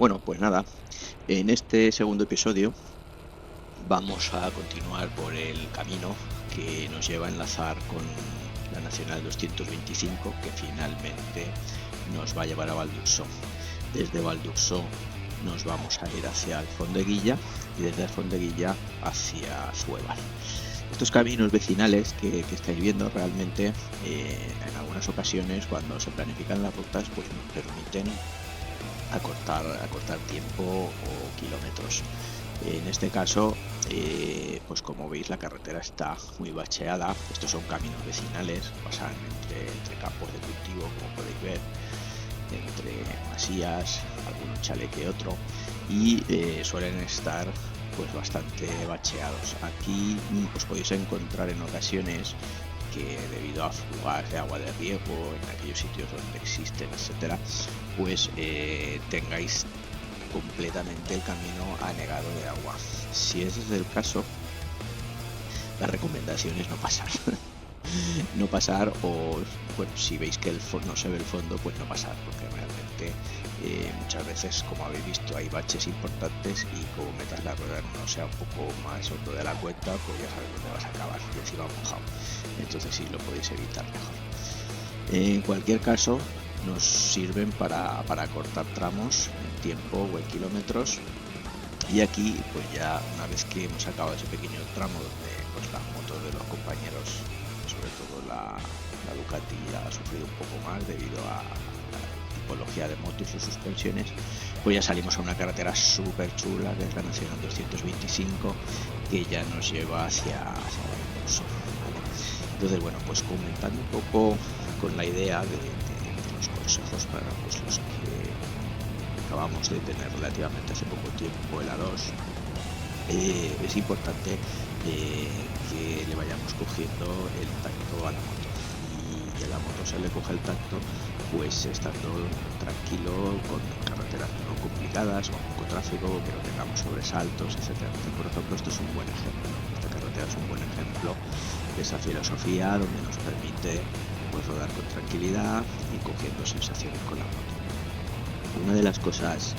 Bueno, pues nada, en este segundo episodio vamos a continuar por el camino que nos lleva a enlazar con la Nacional 225, que finalmente nos va a llevar a Valduxó. Desde Valduxó nos vamos a ir hacia Alfondeguilla y desde Alfondeguilla hacia Zuévar. Estos caminos vecinales que estáis viendo realmente en algunas ocasiones cuando se planifican las rutas pues nos permiten acortar tiempo o kilómetros. En este caso, pues como veis la carretera está muy bacheada. Estos son caminos vecinales, pasan entre campos de cultivo, como podéis ver, entre masías, algún chale que otro, y suelen estar pues bastante bacheados. Aquí os podéis encontrar en ocasiones que debido a fugas de agua de riego en aquellos sitios donde existen, etcétera, pues tengáis completamente el camino anegado de agua. Si ese es el caso, la recomendación es no pasar. No pasar, o bueno, si veis que no se ve el fondo, pues no pasar, porque realmente muchas veces, como habéis visto, hay baches importantes y como metas la rueda en uno sea un poco más hondo de la cuenta, pues ya sabes dónde vas a acabar, y encima mojado. Entonces sí lo podéis evitar mejor. En cualquier caso, nos sirven para cortar tramos en tiempo o en kilómetros. Y aquí, pues ya una vez que hemos acabado ese pequeño tramo donde pues las motos de los compañeros, sobre todo la Ducati, ha sufrido un poco más debido a la tipología de moto y sus suspensiones, pues ya salimos a una carretera súper chula, que es la Nacional 225, que ya nos lleva hacia Valdoso. Entonces, bueno, pues comentando un poco con la idea de los consejos para pues, los que acabamos de tener relativamente hace poco tiempo el A2, es importante que le vayamos cogiendo el tacto a la moto, y a la moto se le coge el tacto pues estando tranquilo, con carreteras no complicadas, con poco tráfico, que no tengamos sobresaltos, etcétera. Por ejemplo, esto es un buen ejemplo. Esta carretera es un buen ejemplo de esa filosofía donde nos permite pues rodar con tranquilidad y cogiendo sensaciones con la moto. Una de las cosas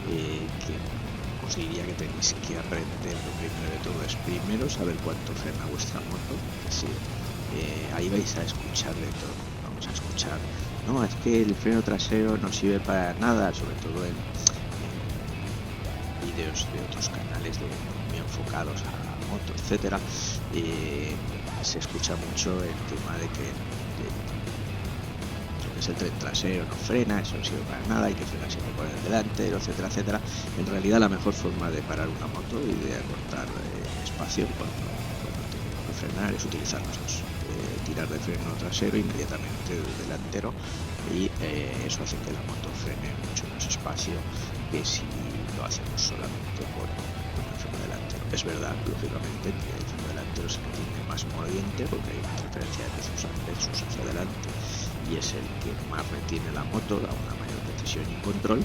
que os diría que tenéis que aprender, lo primero de todo es primero saber cuánto frena vuestra moto. Es decir, ahí vais a escuchar de todo. Vamos a escuchar, no, es que el freno trasero no sirve para nada, sobre todo en vídeos de otros canales muy enfocados a la moto, etcétera. Se escucha mucho el tema de que es el tren trasero no frena, eso no sirve para nada, hay que frenar siempre por el delantero, etcétera, etcétera. En realidad la mejor forma de parar una moto y de acortar espacio cuando tenemos que frenar es utilizar los dos. Tirar de freno trasero inmediatamente del delantero, y eso hace que la moto frene mucho más espacio que si lo hacemos solamente con el freno delantero. Es verdad, lógicamente, que el freno delantero es el que tiene más mordiente porque hay una transferencia de pesos hacia adelante y es el que más retiene la moto, da una mayor precisión y control.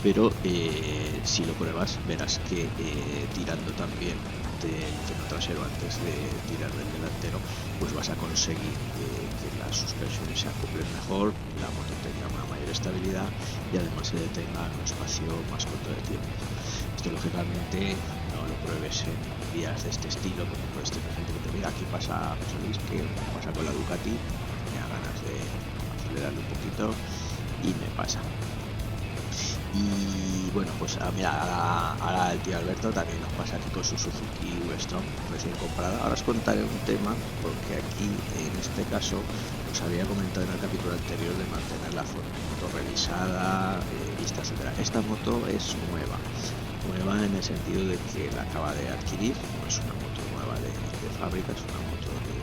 Pero si lo pruebas verás que tirando también del freno trasero antes de tirar del delantero, pues vas a conseguir que las suspensiones se acoplen mejor, la moto tenga una mayor estabilidad y además se detenga en un espacio más corto de tiempo. Esto lógicamente no lo pruebes en días de este estilo, porque puedes tener gente que te mira, aquí pasa José Luis, que pasa con la Ducati, me da ganas de acelerarle un poquito y me pasa. Y bueno, pues mira, ahora el tío Alberto también nos pasa aquí con su Suzuki Westrom recién comprada. Ahora os contaré un tema, porque aquí en este caso os había comentado en el capítulo anterior de mantener la moto revisada, vista, etcétera. Esta moto es nueva en el sentido de que la acaba de adquirir, no es una moto nueva de fábrica, es una moto de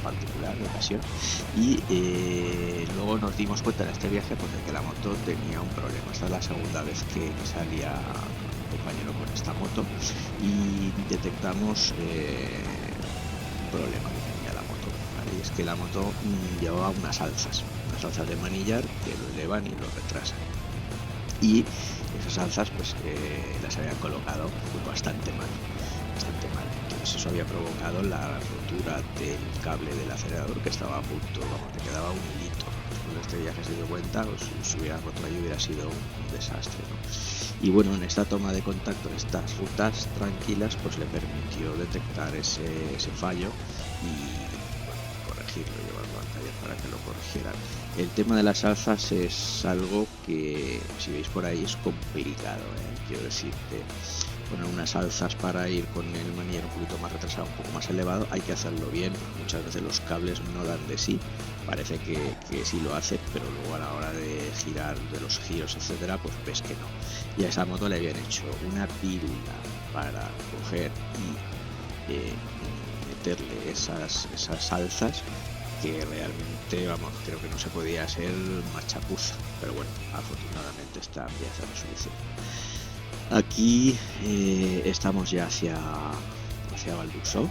particular, de ocasión, y luego nos dimos cuenta en este viaje pues, de que la moto tenía un problema. Esta es la segunda vez que salía un compañero con esta moto y detectamos un problema que tenía la moto, ¿vale? Y es que la moto llevaba unas alzas de manillar que lo elevan y lo retrasan, y esas alzas pues las habían colocado pues, bastante mal. Entonces eso había provocado la rotura del cable del acelerador, que estaba a punto, vamos, le quedaba un hilito, de este viaje se dio cuenta, o si hubiera roto ahí hubiera sido un desastre, ¿no? Y bueno, en esta toma de contacto, en estas rutas tranquilas, pues le permitió detectar ese fallo y corregirlo, llevarlo al taller para que lo corrigieran. El tema de las alzas es algo que, si veis por ahí, es complicado, ¿eh? Quiero decir que poner unas alzas para ir con el manillar un poquito más retrasado, un poco más elevado, hay que hacerlo bien. Muchas veces los cables no dan de sí, parece que sí lo hace, pero luego a la hora de girar, de los giros, etcétera, pues ves que no. Y a esa moto le habían hecho una pílula para coger y meterle esas alzas que realmente, vamos, creo que no se podía ser más chapuza, pero bueno, afortunadamente está pieza de solución. Aquí estamos ya hacia Valdusó.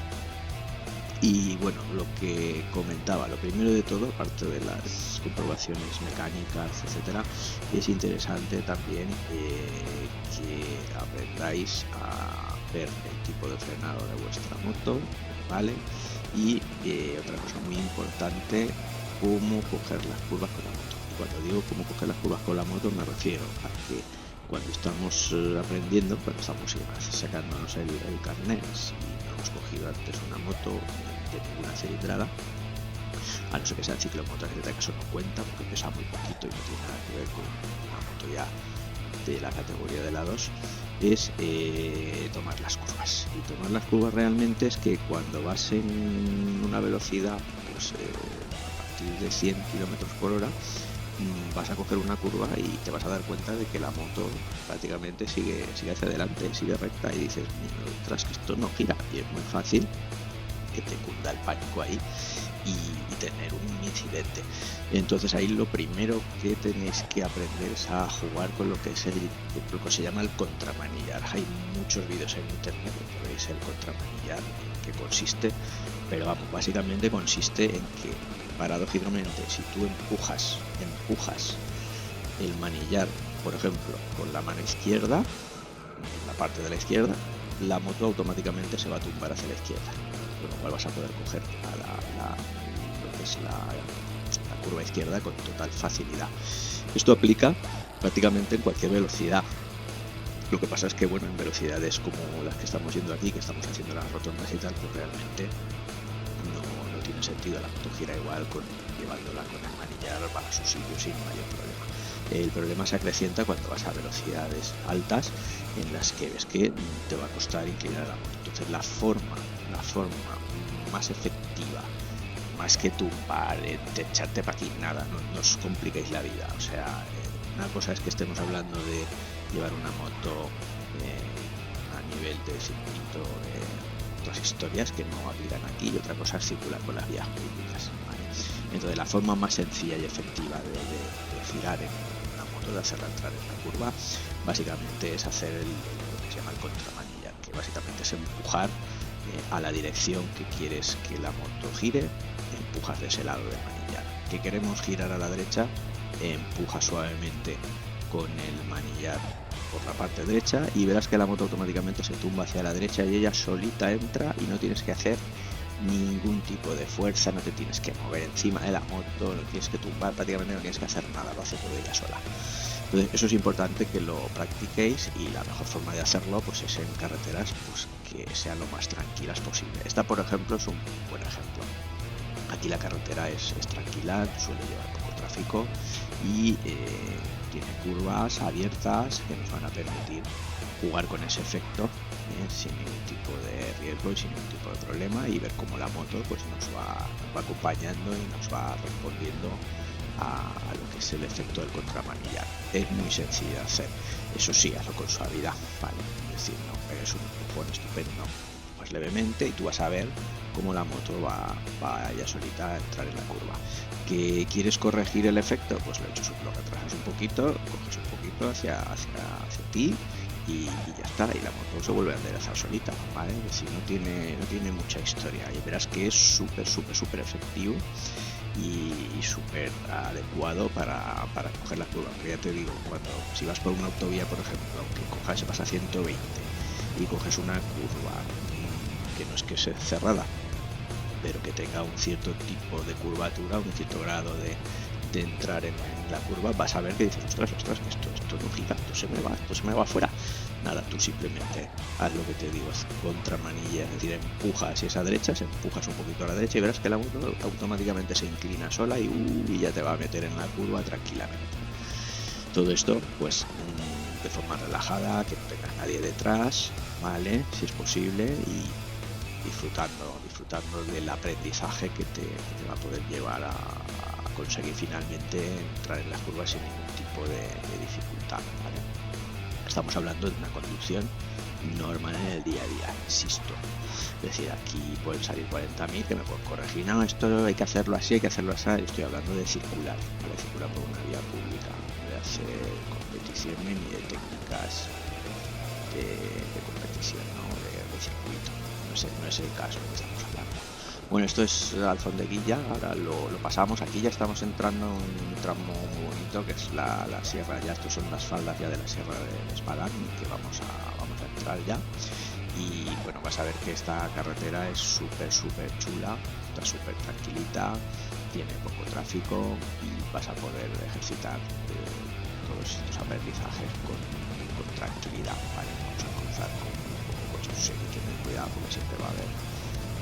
Y bueno, lo que comentaba, lo primero de todo, aparte de las comprobaciones mecánicas, etcétera, es interesante también que aprendáis a ver el tipo de frenado de vuestra moto, ¿vale? Y otra cosa muy importante, cómo coger las curvas con la moto. Y cuando digo cómo coger las curvas con la moto, me refiero a que cuando estamos aprendiendo, cuando estamos sacándonos el carnet, si no hemos cogido antes una moto de ninguna cilindrada, a no ser que sea el ciclomotor, que en este caso no cuenta porque pesa muy poquito y no tiene nada que ver con una moto ya de la categoría de la 2, es tomar las curvas. Y tomar las curvas realmente es que cuando vas en una velocidad, pues a partir de 100 km/h, vas a coger una curva y te vas a dar cuenta de que la moto prácticamente sigue hacia adelante, sigue recta, y dices, ostras, que esto no gira, y es muy fácil que te cunda el pánico ahí y tener un incidente. Entonces ahí lo primero que tenéis que aprender es a jugar con lo que es lo que se llama el contramanillar. Hay muchos vídeos en internet donde veis el contramanillar, en qué consiste, pero vamos, básicamente consiste en que, paradójicamente, si tú empujas el manillar, por ejemplo, con la mano izquierda, en la parte de la izquierda, la moto automáticamente se va a tumbar hacia la izquierda, con lo cual vas a poder coger lo que es la curva izquierda con total facilidad. Esto aplica prácticamente en cualquier velocidad. Lo que pasa es que, bueno, en velocidades como las que estamos yendo aquí, que estamos haciendo las rotondas y tal, pues realmente no tiene sentido. La moto gira igual llevándola con el manillar para su sitio sin mayor problema. El problema se acrecienta cuando vas a velocidades altas en las que ves que te va a costar inclinar la moto. Entonces la forma más efectiva, más que tumbar, de echarte para aquí, nada, no os compliquéis la vida. O sea, una cosa es que estemos hablando de llevar una moto a nivel de circuito, otras historias que no aplican aquí, y otra cosa es circular por las vías públicas, ¿vale? Entonces la forma más sencilla y efectiva de girar en una moto, de hacerla entrar en la curva, básicamente es hacer lo que se llama el contramanillar, que básicamente es empujar a la dirección que quieres que la moto gire, empujas de ese lado del manillar. Que queremos girar a la derecha, empuja suavemente con el manillar por la parte derecha y verás que la moto automáticamente se tumba hacia la derecha y ella solita entra, y no tienes que hacer ningún tipo de fuerza, no te tienes que mover encima de la moto, no tienes que tumbar, prácticamente no tienes que hacer nada, lo hace todo ella sola. Entonces eso es importante que lo practiquéis, y la mejor forma de hacerlo pues es en carreteras pues que sean lo más tranquilas posible. Esta, por ejemplo, es un buen ejemplo. Aquí la carretera es tranquila, suele llevar poco tráfico y tiene curvas abiertas que nos van a permitir jugar con ese efecto sin ningún tipo de riesgo y sin ningún tipo de problema, y ver cómo la moto pues nos va acompañando y nos va respondiendo a lo que es el efecto del contramanillar. Es muy sencillo de hacer, eso sí, hazlo con suavidad, ¿vale? Es decir, no pegues un empujón estupendo, pues levemente, y tú vas a ver cómo la moto va ya solita a entrar en la curva. ¿Que quieres corregir el efecto? Pues lo retrasas un poquito, coges un poquito hacia ti y ya está, y la moto se vuelve a enderezar solita, ¿vale? Es decir, no tiene mucha historia, y verás que es súper efectivo y súper adecuado para coger la curva. Porque ya te digo, si vas por una autovía, por ejemplo, aunque se pasa a 120 y coges una curva que no es que sea cerrada, pero que tenga un cierto tipo de curvatura, un cierto grado de de entrar en la curva, vas a ver que dices, ostras, que esto no gira, esto se me va afuera. Nada, tú simplemente haz lo que te digo, contra manilla, es decir, empujas esa derecha, se empujas un poquito a la derecha y verás que la moto automáticamente se inclina sola y ya te va a meter en la curva tranquilamente. Todo esto pues de forma relajada, que no tengas nadie detrás, ¿vale? Si es posible, y disfrutando del aprendizaje que te va a poder llevar a conseguir finalmente entrar en las curvas sin ningún tipo de dificultad, ¿vale? Estamos hablando de una conducción normal en el día a día, insisto. Es decir, aquí pueden salir 40.000 que me pueden corregir, no, esto hay que hacerlo así, estoy hablando de circular, ¿vale? Circular por una vía pública, no de hacer competición ni de técnicas de competición, ¿no? de circuito, no es el caso que estamos hablando. Bueno, esto es Alfondeguilla, ahora lo pasamos. Aquí ya estamos entrando en un tramo muy bonito que es la sierra, ya estos son las faldas ya de la sierra de Espadán, que vamos a entrar ya. Y bueno, vas a ver que esta carretera es súper chula, está súper tranquilita, tiene poco tráfico y vas a poder ejercitar todos estos aprendizajes con tranquilidad, ¿vale? Vamos a comenzar con coches, sí, tener cuidado porque siempre va a haber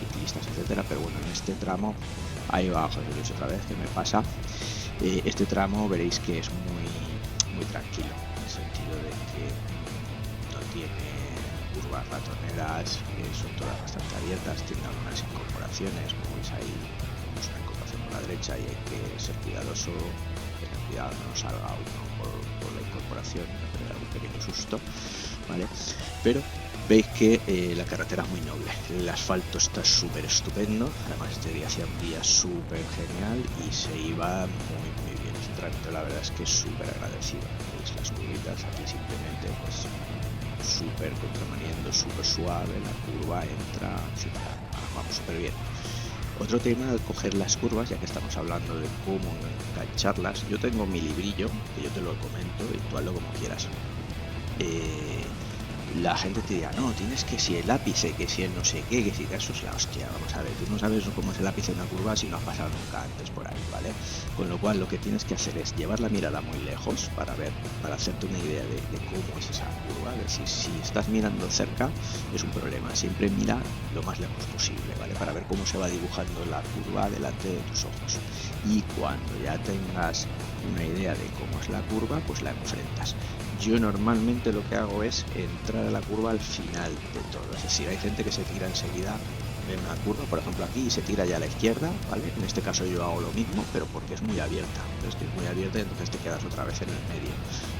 ciclistas, etcétera, pero bueno, en este tramo, ahí va José Luis otra vez, que me pasa, este tramo veréis que es muy tranquilo, en el sentido de que no tiene curvas ratoneras, son todas bastante abiertas, tiene algunas incorporaciones, como veis ahí, tenemos una incorporación por la derecha y hay que ser cuidadoso, tener cuidado, no nos salga uno por la incorporación, no tener algún pequeño susto, ¿vale? Pero veis que la carretera es muy noble, el asfalto está súper estupendo, además este día hacía un día súper genial y se iba muy bien, sinceramente la verdad es que es súper agradecido. Veis las curvitas aquí simplemente pues súper contramaniendo, súper suave, la curva entra, vamos súper bien. Otro tema al coger las curvas, ya que estamos hablando de cómo engancharlas, yo tengo mi librillo, que yo te lo comento y tú hazlo como quieras. La gente te dirá, no, tienes que si el ápice, que si el no sé qué, que si eso es la hostia, vamos a ver, tú no sabes cómo es el ápice en una curva si no has pasado nunca antes por ahí, ¿vale? Con lo cual lo que tienes que hacer es llevar la mirada muy lejos para hacerte una idea de cómo es esa curva, es decir, si estás mirando cerca es un problema, siempre mira lo más lejos posible, ¿vale? Para ver cómo se va dibujando la curva delante de tus ojos y cuando ya tengas una idea de cómo es la curva, pues la enfrentas. Yo normalmente lo que hago es entrar a la curva al final de todo, es decir, hay gente que se tira enseguida en una curva, por ejemplo aquí, y se tira ya a la izquierda, ¿vale? En este caso yo hago lo mismo, pero porque es muy abierta, entonces es muy abierta y entonces te quedas otra vez en el medio,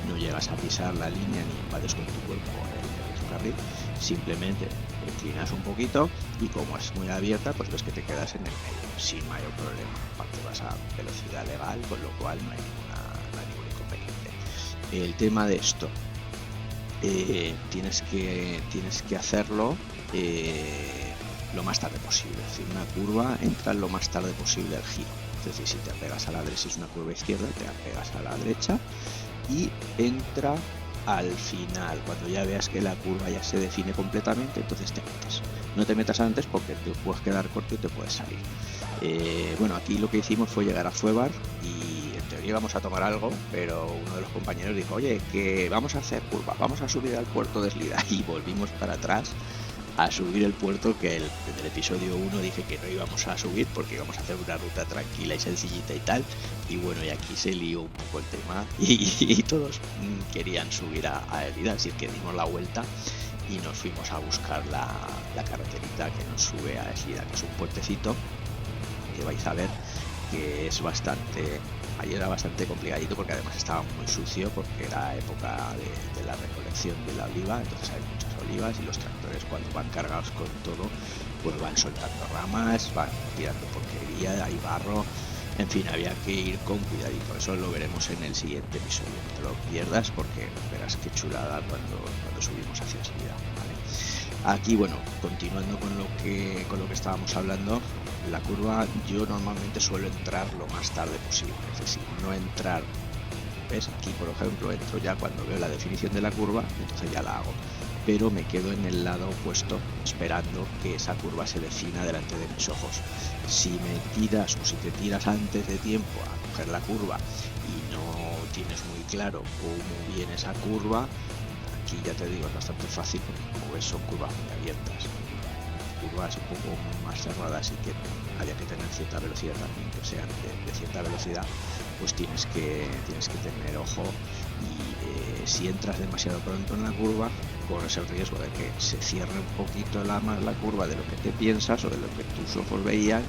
no llegas a pisar la línea ni invades con tu cuerpo el carril, simplemente te inclinas un poquito y como es muy abierta, pues ves que te quedas en el medio, sin mayor problema, aparte vas a velocidad legal, con lo cual no hay ningún inconveniente. El tema de esto, tienes que hacerlo lo más tarde posible, es decir, una curva entra lo más tarde posible al giro, es decir, si te apegas a la derecha, si es una curva izquierda, te apegas a la derecha y entra al final, cuando ya veas que la curva ya se define completamente, entonces te metes. No te metas antes porque te puedes quedar corto y te puedes salir. Bueno, aquí lo que hicimos fue llegar a Fuebar y en teoría íbamos a tomar algo, pero uno de los compañeros dijo, oye, que vamos a hacer curva, vamos a subir al puerto de Eslida, y volvimos para atrás a subir el puerto, que en el episodio 1 dije que no íbamos a subir porque íbamos a hacer una ruta tranquila y sencillita y tal, y bueno, y aquí se lió un poco el tema y todos querían subir a Eslida, así que dimos la vuelta y nos fuimos a buscar la carreterita que nos sube a Eslida, que es un puertecito que vais a ver que es bastante, ayer era bastante complicadito porque además estaba muy sucio porque era época de la recolección de la oliva, entonces hay muchas olivas y los tractores cuando van cargados con todo pues van soltando ramas, van tirando porquería, hay barro, en fin, había que ir con cuidadito, eso lo veremos en el siguiente episodio, no te lo pierdas porque verás qué chulada cuando subimos hacia Eslida, ¿vale? Aquí, bueno, continuando con lo que estábamos hablando, la curva yo normalmente suelo entrar lo más tarde posible, es decir, no entrar, ¿ves? Aquí por ejemplo entro ya cuando veo la definición de la curva, entonces ya la hago, pero me quedo en el lado opuesto esperando que esa curva se defina delante de mis ojos. Si me tiras o si te tiras antes de tiempo a coger la curva y no tienes muy claro cómo viene esa curva, aquí ya te digo, es bastante fácil porque como ves son curvas muy abiertas. Curvas un poco más cerradas y que haya que tener cierta velocidad también, que sean de cierta velocidad, pues tienes que tener ojo y si entras demasiado pronto en la curva corres el riesgo de que se cierre un poquito más la curva de lo que te piensas o de lo que tus ojos veían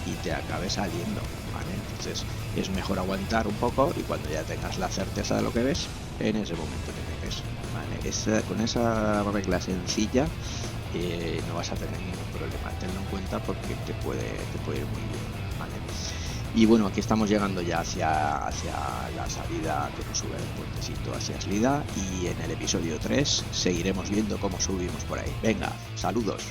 y te acabe saliendo, ¿vale? Entonces es mejor aguantar un poco y cuando ya tengas la certeza de lo que ves, en ese momento te metes, ¿vale? Con esa regla sencilla no vas a tener ningún problema, tenlo en cuenta porque te puede ir muy bien, ¿vale? Y bueno, aquí estamos llegando ya hacia la salida que nos sube el puentecito hacia Eslida y en el episodio 3 seguiremos viendo cómo subimos por ahí. Venga, saludos.